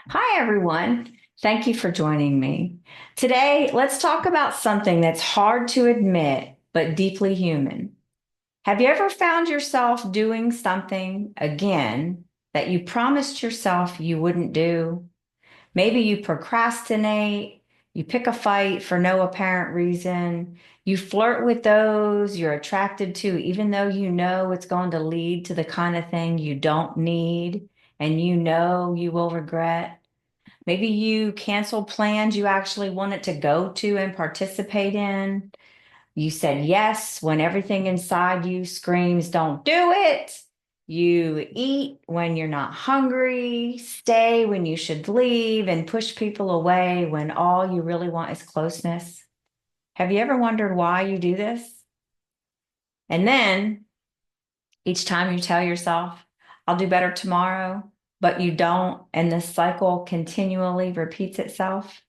Hi, everyone. Thank you for joining me. Today, let's talk about something that's hard to admit, but deeply human. Have you ever found yourself doing something again that you promised yourself you wouldn't do? Maybe you procrastinate, you pick a fight for no apparent reason, you flirt with those you're attracted to, even though you know it's going to lead to the kind of thing you don't need and you know you will regret. Maybe you cancel plans you actually wanted to go to and participate in. You said yes when everything inside you screams, don't do it. You eat when you're not hungry, stay when you should leave, and push people away when all you really want is closeness. Have you ever wondered why you do this? And then each time you tell yourself, I'll do better tomorrow, but you don't, and the cycle continually repeats itself.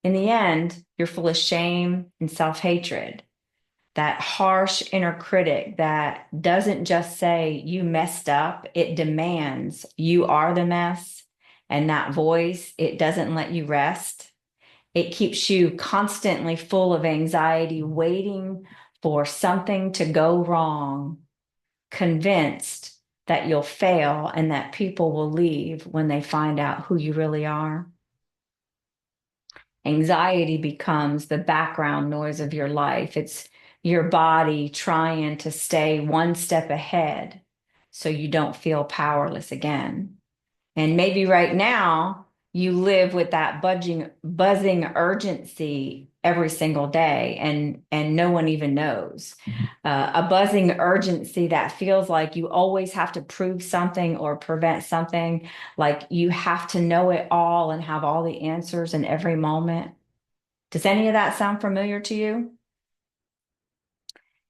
In the end, you're full of shame and self-hatred, that harsh inner critic that doesn't just say you messed up, it demands you are the mess. And that voice, it doesn't let you rest. It keeps you constantly full of anxiety, waiting for something to go wrong, convinced that you'll fail and that people will leave when they find out who you really are. Anxiety becomes the background noise of your life. It's your body trying to stay one step ahead so you don't feel powerless again. And maybe right now you live with that buzzing urgency every single day, and no one even knows. A buzzing urgency that feels like you always have to prove something or prevent something, like you have to know it all and have all the answers in every moment. Does any of that sound familiar to you?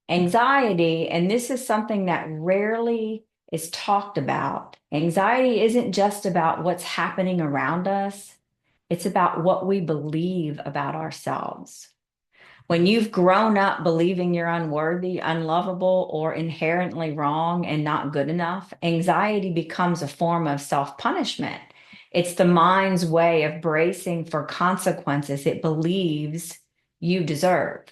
Anxiety, and this is something that rarely is talked about. Anxiety isn't just about what's happening around us, it's about what we believe about ourselves. When you've grown up believing you're unworthy, unlovable, or inherently wrong and not good enough, anxiety becomes a form of self-punishment. It's the mind's way of bracing for consequences it believes you deserve.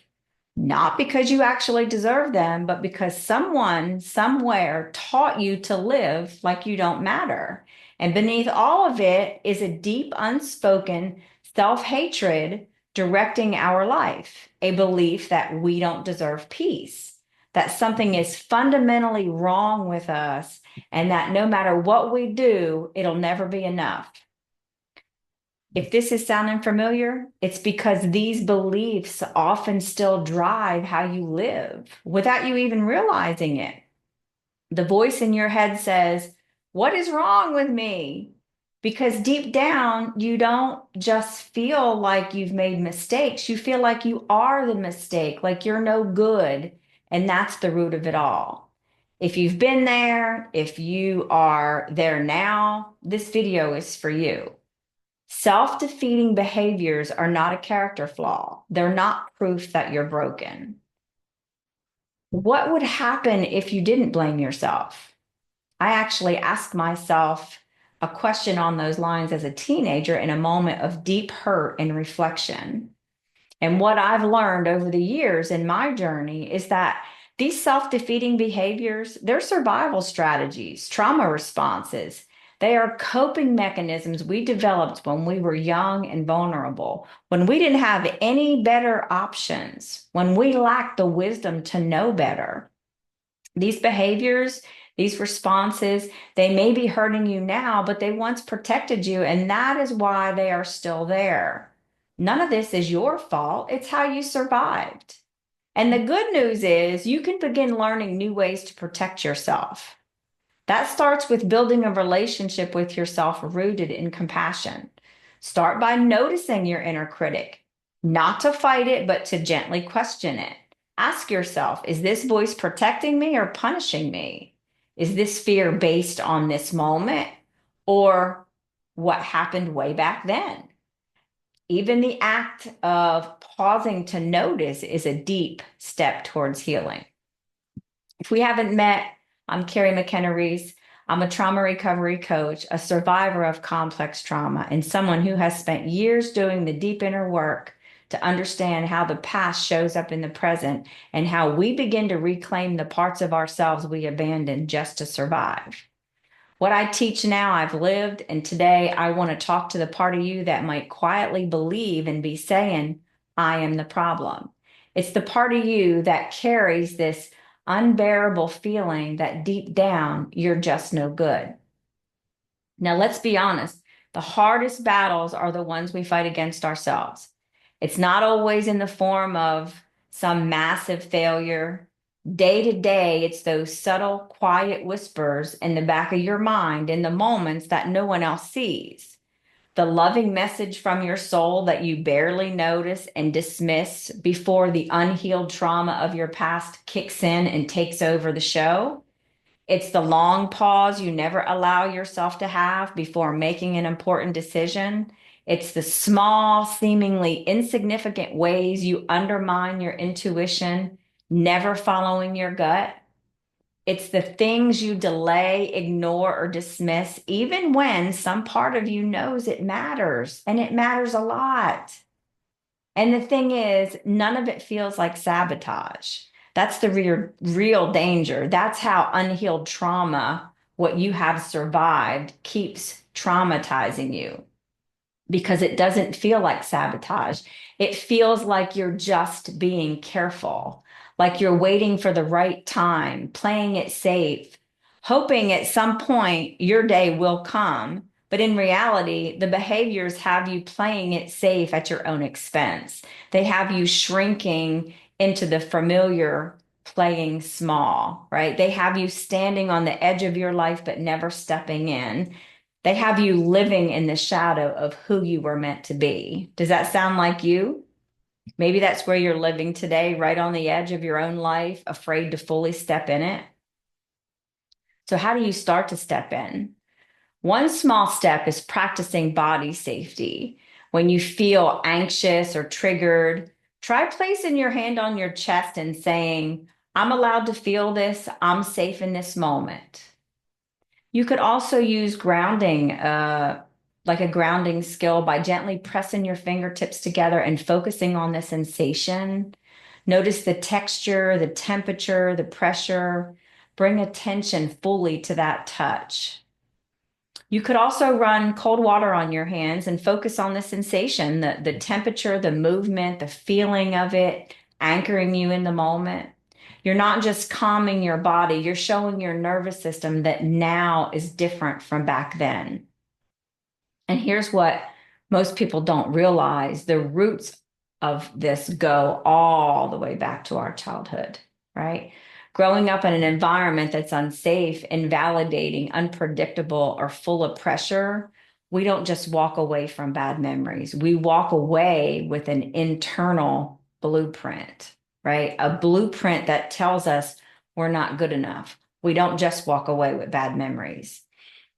Not because you actually deserve them, but because someone somewhere taught you to live like you don't matter. And beneath all of it is a deep, unspoken self-hatred directing our life, a belief that we don't deserve peace, that something is fundamentally wrong with us, and that no matter what we do, it'll never be enough. If this is sounding familiar, it's because these beliefs often still drive how you live without you even realizing it. The voice in your head says, what is wrong with me? Because deep down, you don't just feel like you've made mistakes. You feel like you are the mistake, like you're no good. And that's the root of it all. If you've been there, if you are there now, this video is for you. Self-defeating behaviors are not a character flaw. They're not proof that you're broken. What would happen if you didn't blame yourself? I actually asked myself a question on those lines as a teenager in a moment of deep hurt and reflection. And what I've learned over the years in my journey is that these self-defeating behaviors, they're survival strategies, trauma responses. They are coping mechanisms we developed when we were young and vulnerable, when we didn't have any better options, when we lacked the wisdom to know better. These behaviors, these responses, they may be hurting you now, but they once protected you, and that is why they are still there. None of this is your fault. It's how you survived. And the good news is you can begin learning new ways to protect yourself. That starts with building a relationship with yourself rooted in compassion. Start by noticing your inner critic, not to fight it, but to gently question it. Ask yourself, is this voice protecting me or punishing me? Is this fear based on this moment or what happened way back then? Even the act of pausing to notice is a deep step towards healing. If we haven't met, I'm Carrie McKenna Reese. I'm a trauma recovery coach, a survivor of complex trauma, and someone who has spent years doing the deep inner work to understand how the past shows up in the present and how we begin to reclaim the parts of ourselves we abandoned just to survive. What I teach now, I've lived, and today I want to talk to the part of you that might quietly believe and be saying, I am the problem. It's the part of you that carries this unbearable feeling that deep down you're just no good. Now, let's be honest, the hardest battles are the ones we fight against ourselves. It's not always in the form of some massive failure. Day to day, it's those subtle, quiet whispers in the back of your mind in the moments that no one else sees. The loving message from your soul that you barely notice and dismiss before the unhealed trauma of your past kicks in and takes over the show. It's the long pause you never allow yourself to have before making an important decision. It's the small, seemingly insignificant ways you undermine your intuition, never following your gut. It's the things you delay, ignore, or dismiss, even when some part of you knows it matters, and it matters a lot. And the thing is, none of it feels like sabotage. That's the real danger. That's how unhealed trauma, what you have survived, keeps traumatizing you because it doesn't feel like sabotage. It feels like you're just being careful, like you're waiting for the right time, playing it safe, hoping at some point your day will come. But in reality, the behaviors have you playing it safe at your own expense. They have you shrinking into the familiar, playing small, right? They have you standing on the edge of your life, but never stepping in. They have you living in the shadow of who you were meant to be. Does that sound like you? Maybe that's where you're living today, right on the edge of your own life, afraid to fully step in it. So, how do you start to step in? One small step is practicing body safety. When you feel anxious or triggered, try placing your hand on your chest and saying, I'm allowed to feel this. I'm safe in this moment. You could also use grounding, like a grounding skill by gently pressing your fingertips together and focusing on the sensation. Notice the texture, the temperature, the pressure. Bring attention fully to that touch. You could also run cold water on your hands and focus on the sensation, the temperature, the movement, the feeling of it, anchoring you in the moment. You're not just calming your body, you're showing your nervous system that now is different from back then. And here's what most people don't realize: the roots of this go all the way back to our childhood, right? Growing up in an environment that's unsafe, invalidating, unpredictable, or full of pressure, we don't just walk away from bad memories. We walk away with an internal blueprint, right? A blueprint that tells us we're not good enough. We don't just walk away with bad memories.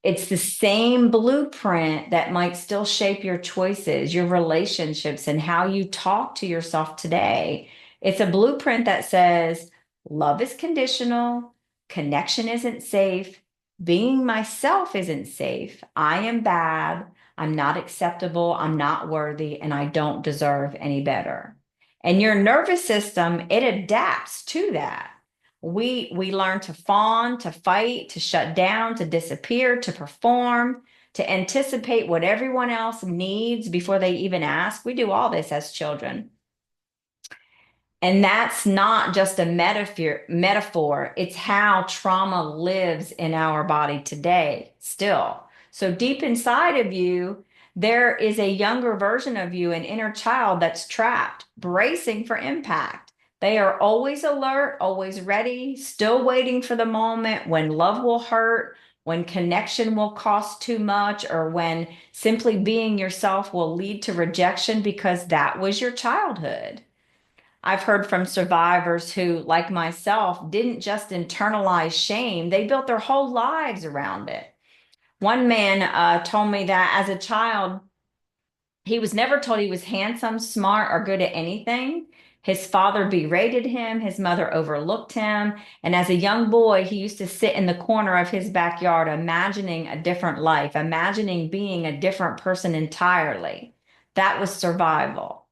It's the same blueprint that might still shape your choices, your relationships, and how you talk to yourself today. It's a blueprint that says love is conditional, connection isn't safe, being myself isn't safe, I am bad, I'm not acceptable, I'm not worthy, and I don't deserve any better. And your nervous system, it adapts to that. We learn to fawn, to fight, to shut down, to disappear, to perform, to anticipate what everyone else needs before they even ask. We do all this as children. And that's not just a metaphor. It's how trauma lives in our body today, still. So deep inside of you, there is a younger version of you, an inner child that's trapped, bracing for impact. They are always alert, always ready, still waiting for the moment when love will hurt, when connection will cost too much, or when simply being yourself will lead to rejection because that was your childhood. I've heard from survivors who, like myself, didn't just internalize shame, they built their whole lives around it. One man told me that as a child, he was never told he was handsome, smart, or good at anything. His father berated him, his mother overlooked him, and as a young boy, he used to sit in the corner of his backyard imagining a different life, imagining being a different person entirely. That was survival.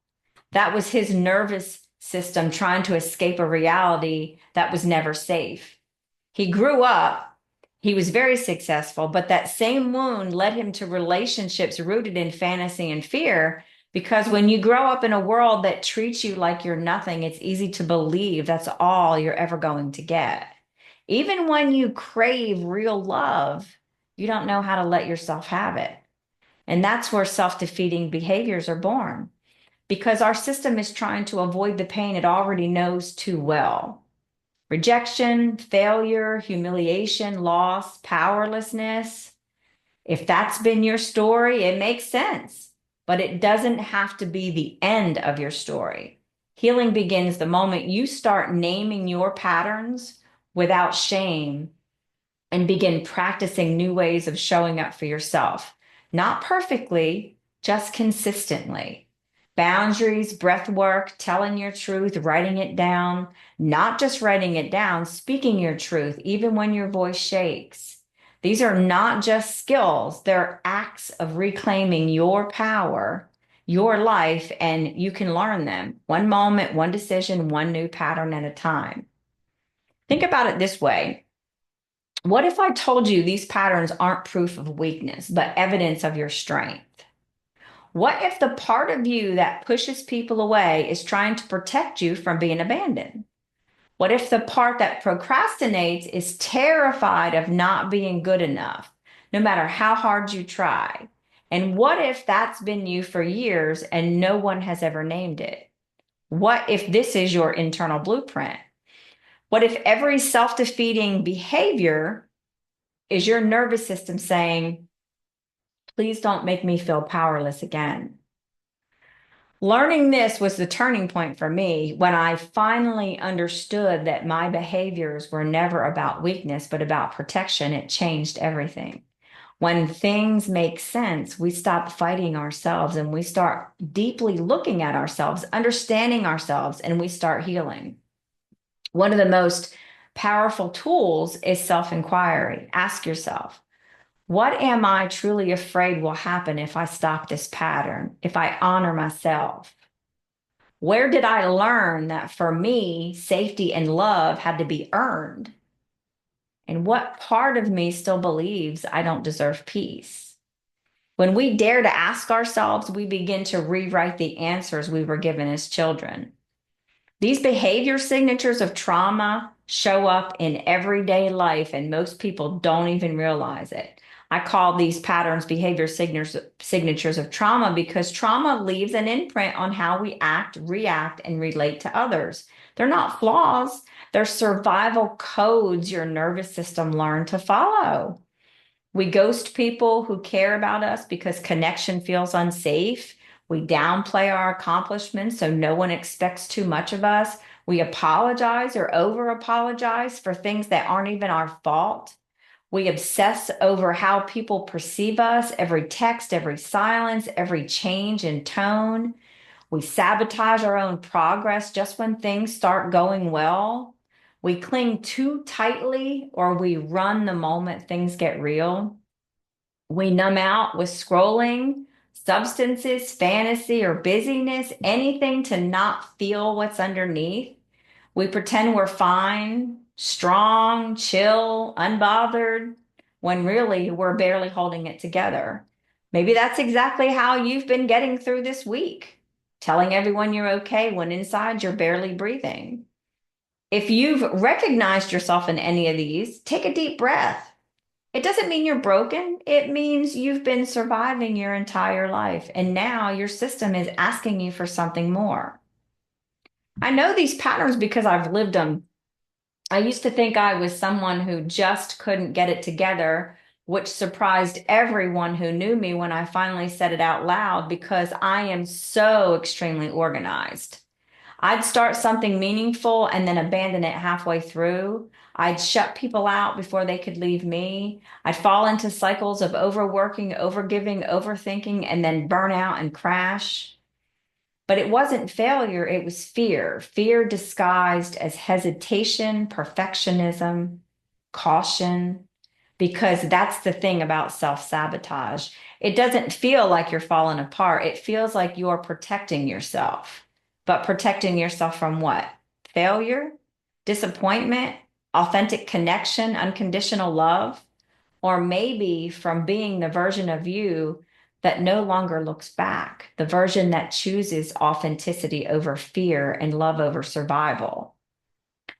That was his nervous system trying to escape a reality that was never safe. He grew up, he was very successful, but that same wound led him to relationships rooted in fantasy and fear. Because when you grow up in a world that treats you like you're nothing, it's easy to believe that's all you're ever going to get. Even when you crave real love, you don't know how to let yourself have it. And that's where self-defeating behaviors are born, because our system is trying to avoid the pain it already knows too well. Rejection, failure, humiliation, loss, powerlessness. If that's been your story, it makes sense, but it doesn't have to be the end of your story. Healing begins the moment you start naming your patterns without shame and begin practicing new ways of showing up for yourself. Not perfectly, just consistently. Boundaries, breath work, telling your truth, writing it down, not just writing it down, speaking your truth, even when your voice shakes. These are not just skills, they're acts of reclaiming your power, your life, and you can learn them one moment, one decision, one new pattern at a time. Think about it this way. What if I told you these patterns aren't proof of weakness, but evidence of your strength? What if the part of you that pushes people away is trying to protect you from being abandoned? What if the part that procrastinates is terrified of not being good enough, no matter how hard you try? And what if that's been you for years and no one has ever named it? What if this is your internal blueprint? What if every self-defeating behavior is your nervous system saying, please don't make me feel powerless again? Learning this was the turning point for me when I finally understood that my behaviors were never about weakness, but about protection. It changed everything. When things make sense, we stop fighting ourselves and we start deeply looking at ourselves, understanding ourselves, and we start healing. One of the most powerful tools is self-inquiry. Ask yourself, what am I truly afraid will happen if I stop this pattern, if I honor myself? Where did I learn that for me, safety and love had to be earned? And what part of me still believes I don't deserve peace? When we dare to ask ourselves, we begin to rewrite the answers we were given as children. These behavior signatures of trauma show up in everyday life, and most people don't even realize it. I call these patterns behavior signatures of trauma because trauma leaves an imprint on how we act, react, and relate to others. They're not flaws, they're survival codes your nervous system learned to follow. We ghost people who care about us because connection feels unsafe. We downplay our accomplishments so no one expects too much of us. We apologize or over apologize for things that aren't even our fault. We obsess over how people perceive us, every text, every silence, every change in tone. We sabotage our own progress just when things start going well. We cling too tightly or we run the moment things get real. We numb out with scrolling, substances, fantasy, or busyness, anything to not feel what's underneath. We pretend we're fine, strong, chill, unbothered, when really we're barely holding it together. Maybe that's exactly how you've been getting through this week, telling everyone you're okay when inside you're barely breathing. If you've recognized yourself in any of these, take a deep breath. It doesn't mean you're broken. It means you've been surviving your entire life, and now your system is asking you for something more. I know these patterns because I've lived them. I used to think I was someone who just couldn't get it together, which surprised everyone who knew me when I finally said it out loud because I am so extremely organized. I'd start something meaningful and then abandon it halfway through. I'd shut people out before they could leave me. I'd fall into cycles of overworking, overgiving, overthinking, and then burn out and crash. But it wasn't failure, it was fear. Fear disguised as hesitation, perfectionism, caution, because that's the thing about self-sabotage. It doesn't feel like you're falling apart. It feels like you're protecting yourself. But protecting yourself from what? Failure, disappointment, authentic connection, unconditional love, or maybe from being the version of you that no longer looks back, the version that chooses authenticity over fear and love over survival.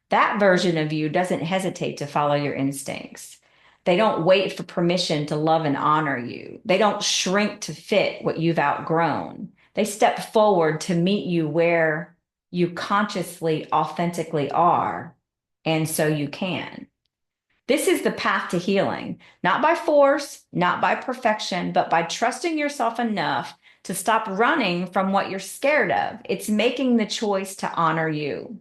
That version of you doesn't hesitate to follow your instincts. They don't wait for permission to love and honor you. They don't shrink to fit what you've outgrown. They step forward to meet you where you consciously, authentically are, and so you can. This is the path to healing, not by force, not by perfection, but by trusting yourself enough to stop running from what you're scared of. It's making the choice to honor you.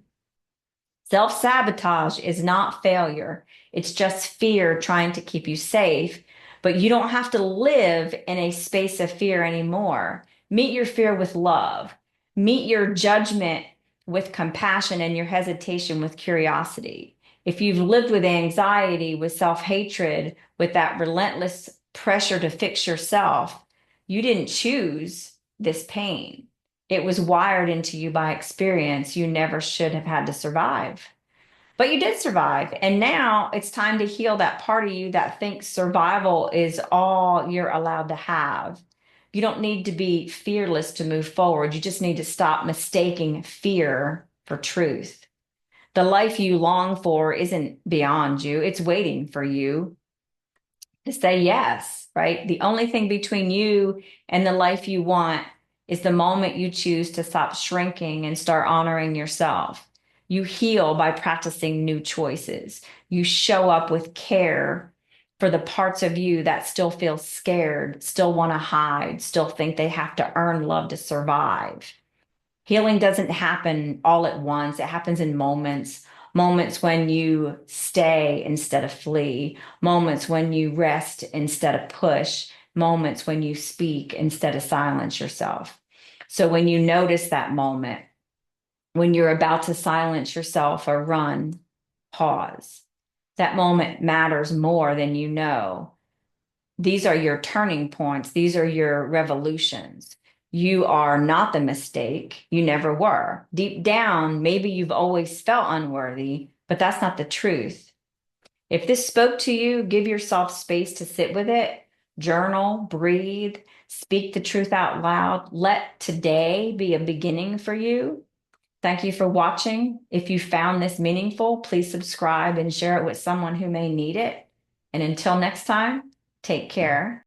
Self-sabotage is not failure. It's just fear trying to keep you safe, but you don't have to live in a space of fear anymore. Meet your fear with love. Meet your judgment with compassion and your hesitation with curiosity. If you've lived with anxiety, with self-hatred, with that relentless pressure to fix yourself, you didn't choose this pain. It was wired into you by experience. You never should have had to survive. But you did survive. And now it's time to heal that part of you that thinks survival is all you're allowed to have. You don't need to be fearless to move forward. You just need to stop mistaking fear for truth. The life you long for isn't beyond you, it's waiting for you to say yes, right? The only thing between you and the life you want is the moment you choose to stop shrinking and start honoring yourself. You heal by practicing new choices. You show up with care for the parts of you that still feel scared, still want to hide, still think they have to earn love to survive. Healing doesn't happen all at once. It happens in moments, moments when you stay instead of flee, moments when you rest instead of push, moments when you speak instead of silence yourself. So when you notice that moment, when you're about to silence yourself or run, pause. That moment matters more than you know. These are your turning points. These are your revolutions. You are not the mistake. You never were. Deep down, maybe you've always felt unworthy, but that's not the truth. If this spoke to you, give yourself space to sit with it, journal, breathe, speak the truth out loud. Let today be a beginning for you. Thank you for watching. If you found this meaningful, please subscribe and share it with someone who may need it. And until next time, take care.